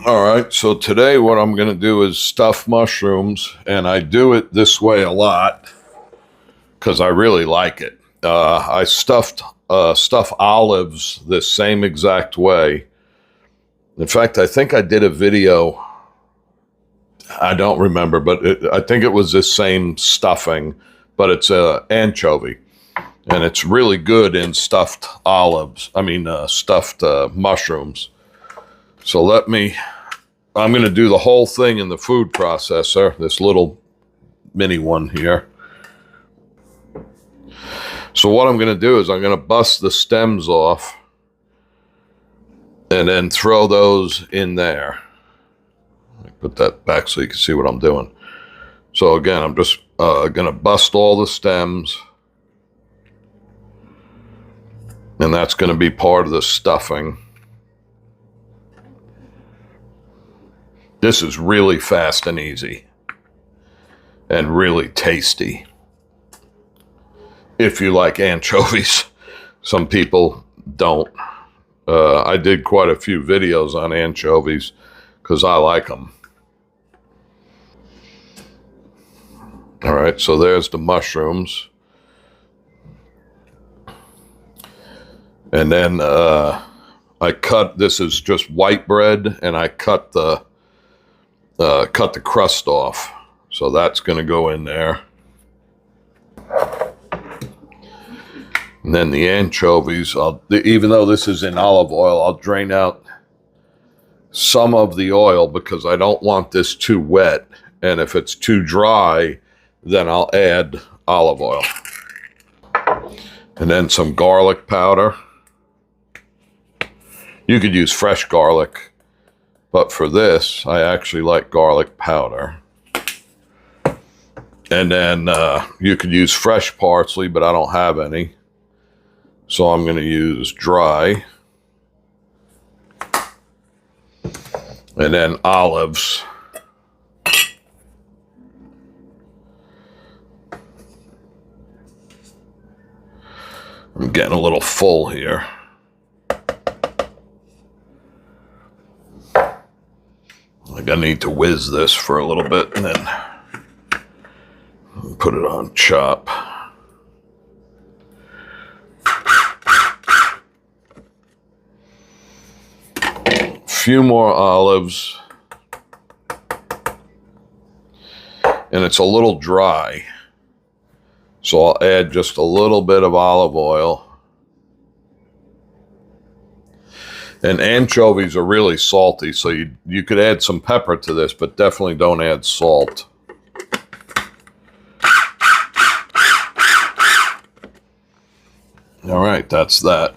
All right, so today what I'm going to do is stuff mushrooms, and I do it this way a lot because I really like it. I stuff olives this same exact way. In fact, I think I did a video, I don't remember, but I think it was this same stuffing, but it's anchovy. And it's really good in stuffed mushrooms. So I'm going to do the whole thing in the food processor, this little mini one here. So what I'm going to do is I'm going to bust the stems off and then throw those in there. Let me put that back so you can see what I'm doing. So again, I'm just going to bust all the stems, and that's going to be part of the stuffing. This is really fast and easy and really tasty. If you like anchovies, some people don't. I did quite a few videos on anchovies because I like them. All right, so there's the mushrooms. And then this is just white bread, and I cut the crust off. So that's going to go in there. And then the anchovies, even though this is in olive oil, I'll drain out some of the oil because I don't want this too wet. And if it's too dry, then I'll add olive oil. And then some garlic powder. You could use fresh garlic, but for this, I actually like garlic powder. And then you could use fresh parsley, but I don't have any. So I'm going to use dry. And then olives. I'm getting a little full here. Like I need to whiz this for a little bit and then put it on chop. Few more olives, and it's a little dry, so I'll add just a little bit of olive oil. And anchovies are really salty, so you could add some pepper to this, but definitely don't add salt. All right, that's that.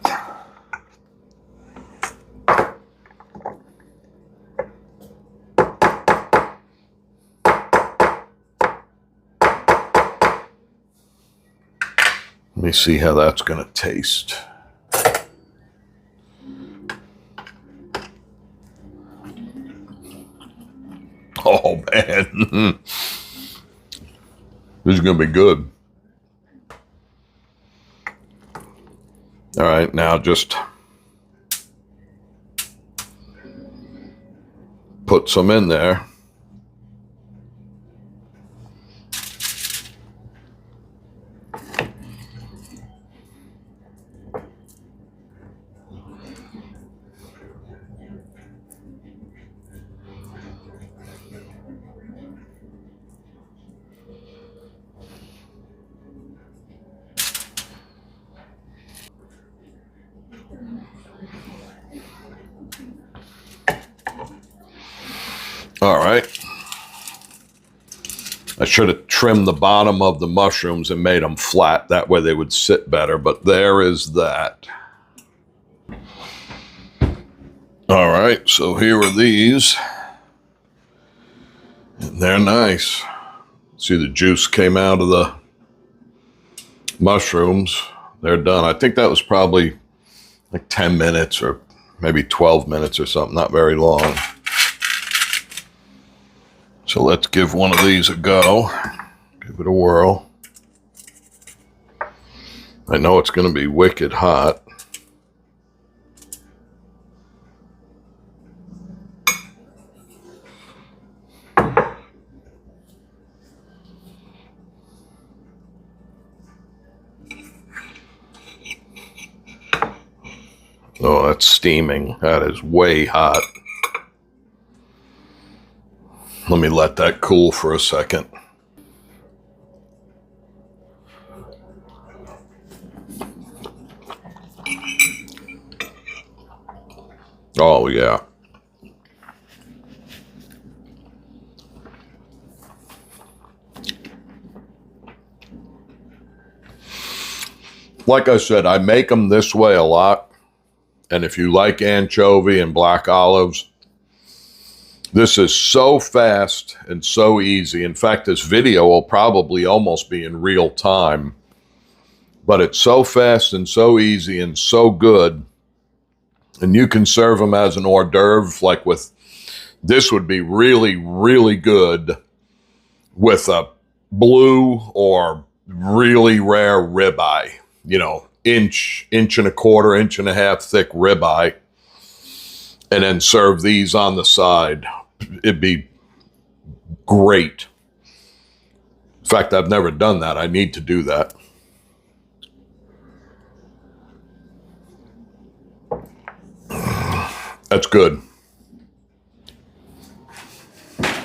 Let me see how that's going to taste. Oh, man. This is going to be good. All right, now just put some in there. All right. I should have trimmed the bottom of the mushrooms and made them flat. That way they would sit better, but there is that. All right, so here are these. And they're nice. See, the juice came out of the mushrooms. They're done. I think that was probably like 10 minutes or maybe 12 minutes or something, not very long. So let's give one of these a go. Give it a whirl. I know it's going to be wicked hot. Oh, that's steaming. That is way hot. Let me let that cool for a second. Oh, yeah. Like I said, I make them this way a lot. And if you like anchovy and black olives, this is so fast and so easy. In fact, this video will probably almost be in real time. But it's so fast and so easy and so good. And you can serve them as an hors d'oeuvre, like with, this would be really, really good with a blue or really rare ribeye, you know, inch and a quarter, inch and a half thick ribeye, and then serve these on the side. It'd be great. In fact, I've never done that. I need to do that. That's good.